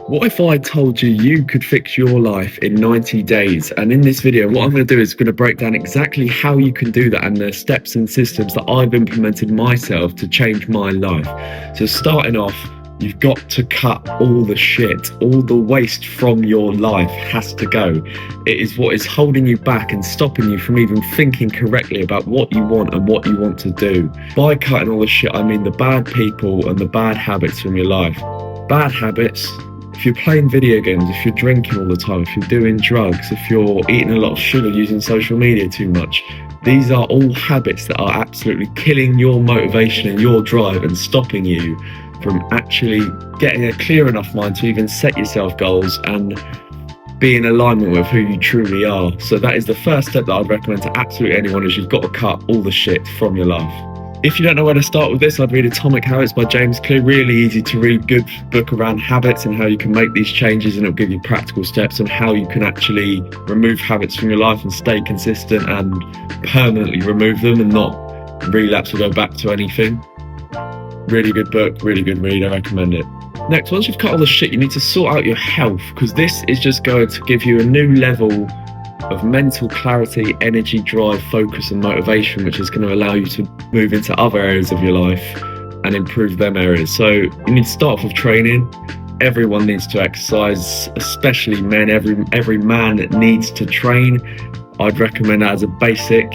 What if I told you you could fix your life in 90 days? And in this video, what I'm going to do is going to break down exactly how you can do that and the steps and systems that I've implemented myself to change my life. So starting off, you've got to cut all the shit, all the waste from your life has to go. It is what is holding you back and stopping you from even thinking correctly about what you want and what you want to do. By cutting all the shit, I mean the bad people and the bad habits from your life. Bad habits. If you're playing video games, if you're drinking all the time, if you're doing drugs, if you're eating a lot of sugar, using social media too much, these are all habits that are absolutely killing your motivation and your drive and stopping you from actually getting a clear enough mind to even set yourself goals and be in alignment with who you truly are. So that is the first step that I'd recommend to absolutely anyone, is you've got to cut all the shit from your life. If you don't know where to start with this, I'd read Atomic Habits by James Clear. Really easy to read, good book around habits and how you can make these changes, and it'll give you practical steps on how you can actually remove habits from your life and stay consistent and permanently remove them and not relapse or go back to anything. Really good book, really good read, I recommend it. Next, once you've cut all the shit, you need to sort out your health, because this is just going to give you a new level of mental clarity, energy, drive, focus and motivation, which is going to allow you to move into other areas of your life and improve them areas. So you need to start off with training. Everyone needs to exercise, especially men. Every man needs to train. I'd recommend that as a basic,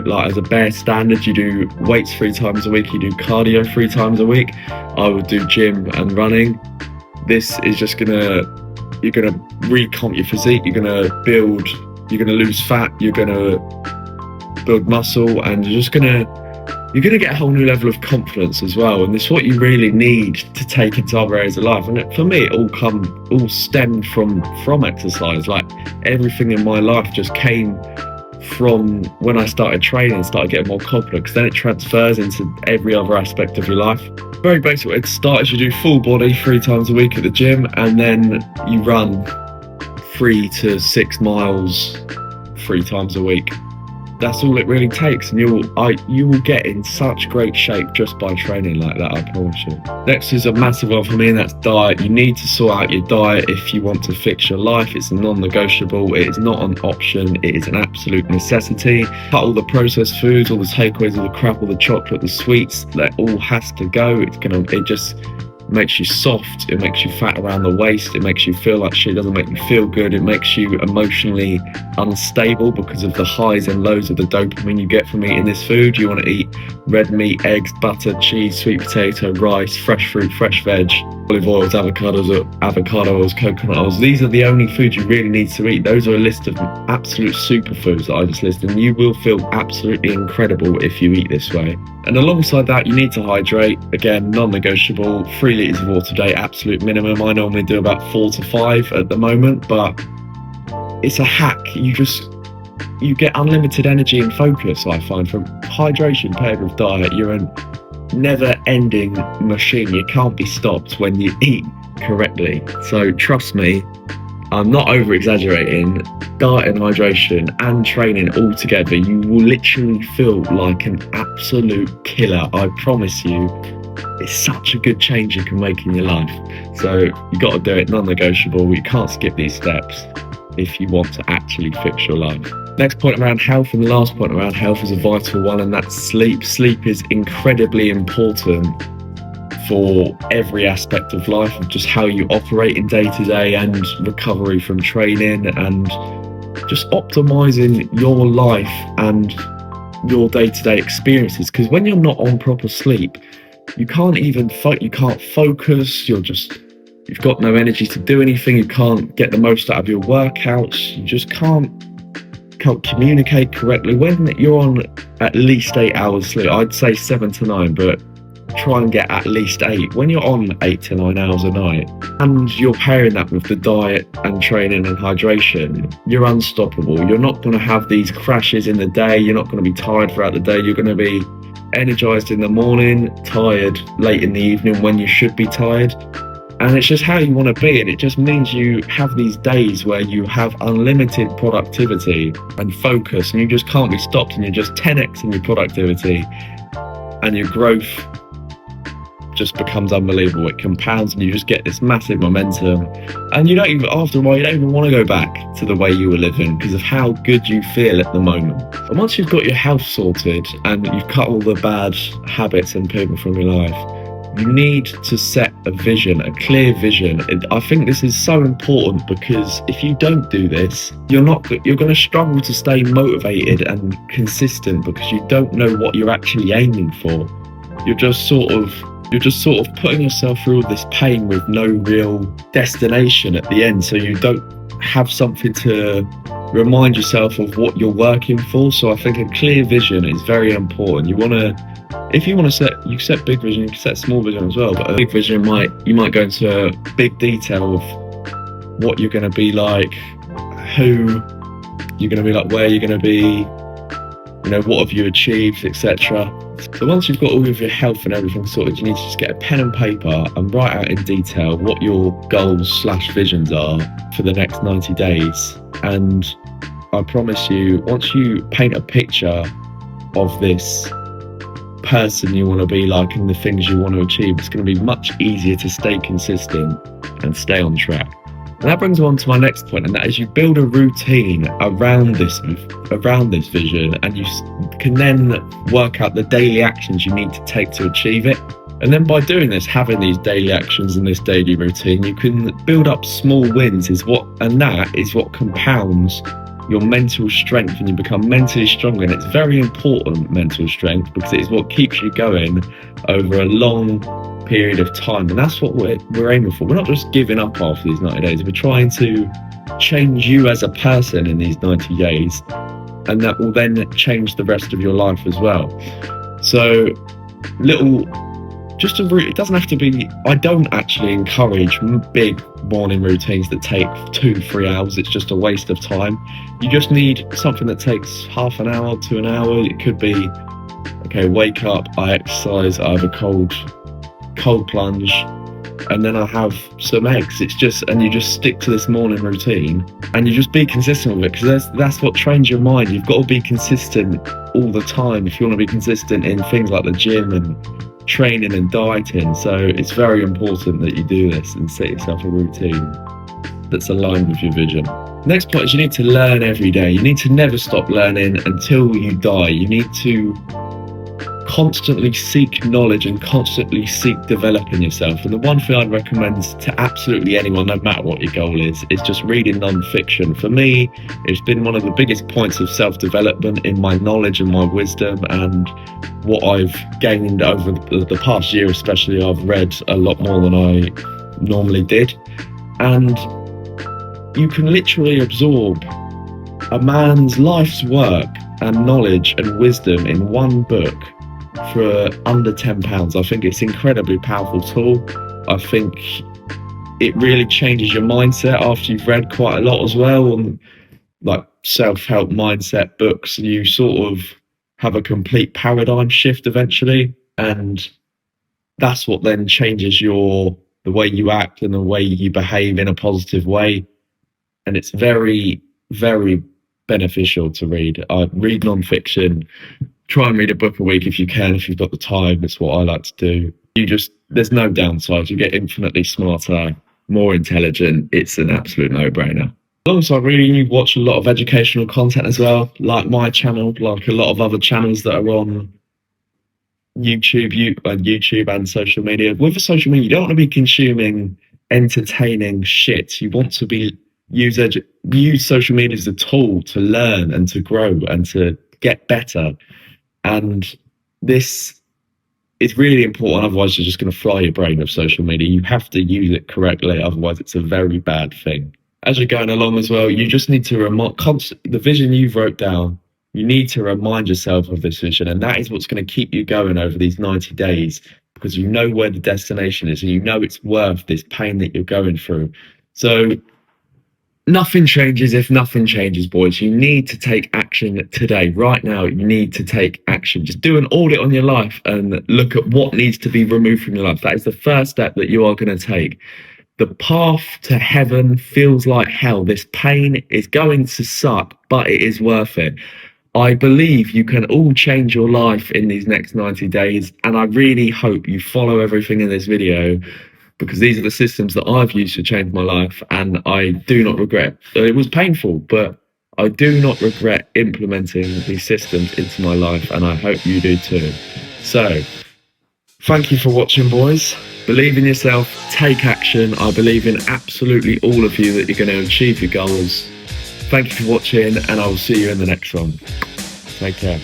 like as a bare standard. You do weights 3 times a week, you do cardio 3 times a week. I would do gym and running. This is just you're gonna recomp your physique, you're gonna lose fat, you're gonna build muscle, and you're gonna get a whole new level of confidence as well. And this is what you really need to take into other areas of life. And for me, it all stemmed from exercise. Like everything in my life just came from when I started training, started getting more confident, because then it transfers into every other aspect of your life. Very basic way to start is you do full body 3 times a week at the gym, and then you run 3 to 6 miles 3 times a week. That's all it really takes, and you will get in such great shape just by training like that, I promise you. Next is a massive one for me, and that's diet. You need to sort out your diet if you want to fix your life. It's a non-negotiable. It is not an option. It is an absolute necessity. Cut all the processed foods, all the takeaways, all the crap, all the chocolate, the sweets. That all has to go. It just makes you soft, it makes you fat around the waist, it makes you feel like shit, it doesn't make you feel good, it makes you emotionally unstable because of the highs and lows of the dopamine you get from eating this food. You want to eat red meat, eggs, butter, cheese, sweet potato, rice, fresh fruit, fresh veg, olive oils, avocado oils, coconut oils. These are the only foods you really need to eat. Those are a list of absolute superfoods that I just listed, and you will feel absolutely incredible if you eat this way. And alongside that, you need to hydrate. Again, non-negotiable. 3 litres of water a day, absolute minimum. I normally do about 4 to 5 at the moment, but it's a hack. You get unlimited energy and focus, I find, from hydration paired with diet. You're a never-ending machine. You can't be stopped when you eat correctly. So trust me, I'm not over-exaggerating. Diet and hydration and training all together, you will literally feel like an absolute killer. I promise you, it's such a good change you can make in your life. So you got to do it, non-negotiable. You can't skip these steps if you want to actually fix your life. Next point around health, and the last point around health, is a vital one, and that's sleep. Sleep is incredibly important for every aspect of life, of just how you operate in day to day, and recovery from training, and just optimizing your life and your day-to-day experiences. Because when you're not on proper sleep, you can't even you can't focus. You've got no energy to do anything. You can't get the most out of your workouts. You just can't communicate correctly. When you're on at least 8 hours sleep, I'd say 7 to 9, but try and get at least 8. When you're on 8 to 9 hours a night, and you're pairing that with the diet and training and hydration, you're unstoppable. You're not going to have these crashes in the day. You're not going to be tired throughout the day. You're going to be energized in the morning, tired late in the evening when you should be tired. And it's just how you want to be, and it just means you have these days where you have unlimited productivity and focus, and you just can't be stopped, and you're just 10x in your productivity, and your growth just becomes unbelievable. It compounds and you just get this massive momentum, and you don't even, after a while, you don't even want to go back to the way you were living because of how good you feel at the moment. And once you've got your health sorted and you've cut all the bad habits and people from your life, you need to set a vision, a clear vision. And I think this is so important because if you don't do this, you're going to struggle to stay motivated and consistent because you don't know what you're actually aiming for. You're just sort of putting yourself through all this pain with no real destination at the end. So you don't have something to remind yourself of what you're working for. So I think a clear vision is very important. If you want to set big vision, you can set small vision as well. But a big vision you might go into big detail of what you're going to be like, who you're going to be like, where you're going to be, what have you achieved, etc. So once you've got all of your health and everything sorted, you need to just get a pen and paper and write out in detail what your goals/visions are for the next 90 days. And I promise you, once you paint a picture of this person you want to be like and the things you want to achieve, it's going to be much easier to stay consistent and stay on track. And that brings me on to my next point, and that is you build a routine around this vision, and you can then work out the daily actions you need to take to achieve it. And then by doing this, having these daily actions and this daily routine, you can build up small wins, and that is what compounds your mental strength, and you become mentally stronger. And it's very important, mental strength, because it is what keeps you going over a long period of time. And that's what we're aiming for. We're not just giving up after these 90 days. We're trying to change you as a person in these 90 days, and that will then change the rest of your life as well. So it doesn't have to be, I don't actually encourage big morning routines that take 2-3 hours. It's just a waste of time. You just need something that takes half an hour to an hour. It could be, okay, wake up, I exercise, I have a cold plunge, and then I have some eggs. And you just stick to this morning routine, and you just be consistent with it, because that's what trains your mind. You've got to be consistent all the time if you want to be consistent in things like the gym and training and dieting. So it's very important that you do this and set yourself a routine that's aligned with your vision. Next point is you need to learn every day. You need to never stop learning until you die. You need to constantly seek knowledge and constantly seek developing yourself. And the one thing I'd recommend to absolutely anyone, no matter what your goal is just reading non-fiction. For me, it's been one of the biggest points of self-development in my knowledge and my wisdom, and what I've gained over the past year especially. I've read a lot more than I normally did, and you can literally absorb a man's life's work and knowledge and wisdom in one book for under £10. I think it's an incredibly powerful tool. I think it really changes your mindset after you've read quite a lot as well, and like self-help mindset books. You sort of have a complete paradigm shift eventually, and that's what then changes the way you act and the way you behave in a positive way. And it's very, very beneficial to read. Read non-fiction. Try and read a book a week if you can, if you've got the time. It's what I like to do. There's no downside. You get infinitely smarter, more intelligent. It's an absolute no-brainer. Alongside reading, you watch a lot of educational content as well, like my channel, like a lot of other channels that are on YouTube and social media. With the social media, you don't want to be consuming entertaining shit. You want to use social media as a tool to learn and to grow and to get better. And this is really important. Otherwise, you're just going to fry your brain with social media. You have to use it correctly. Otherwise, it's a very bad thing. As you're going along as well, you just need to the vision you've wrote down. You need to remind yourself of this vision, and that is what's going to keep you going over these 90 days, because you know where the destination is and you know it's worth this pain that you're going through. So nothing changes if nothing changes, boys. You need to take action today, right now. You need to take action. Just do an audit on your life and look at what needs to be removed from your life. That is the first step that you are going to take. The path to heaven feels like hell. This pain is going to suck, but it is worth it. I believe you can all change your life in these next 90 days, and I really hope you follow everything in this video, because these are the systems that I've used to change my life, and I do not regret. It was painful, but I do not regret implementing these systems into my life, and I hope you do too. So, thank you for watching, boys. Believe in yourself, take action. I believe in absolutely all of you that you're going to achieve your goals. Thank you for watching, and I will see you in the next one. Take care.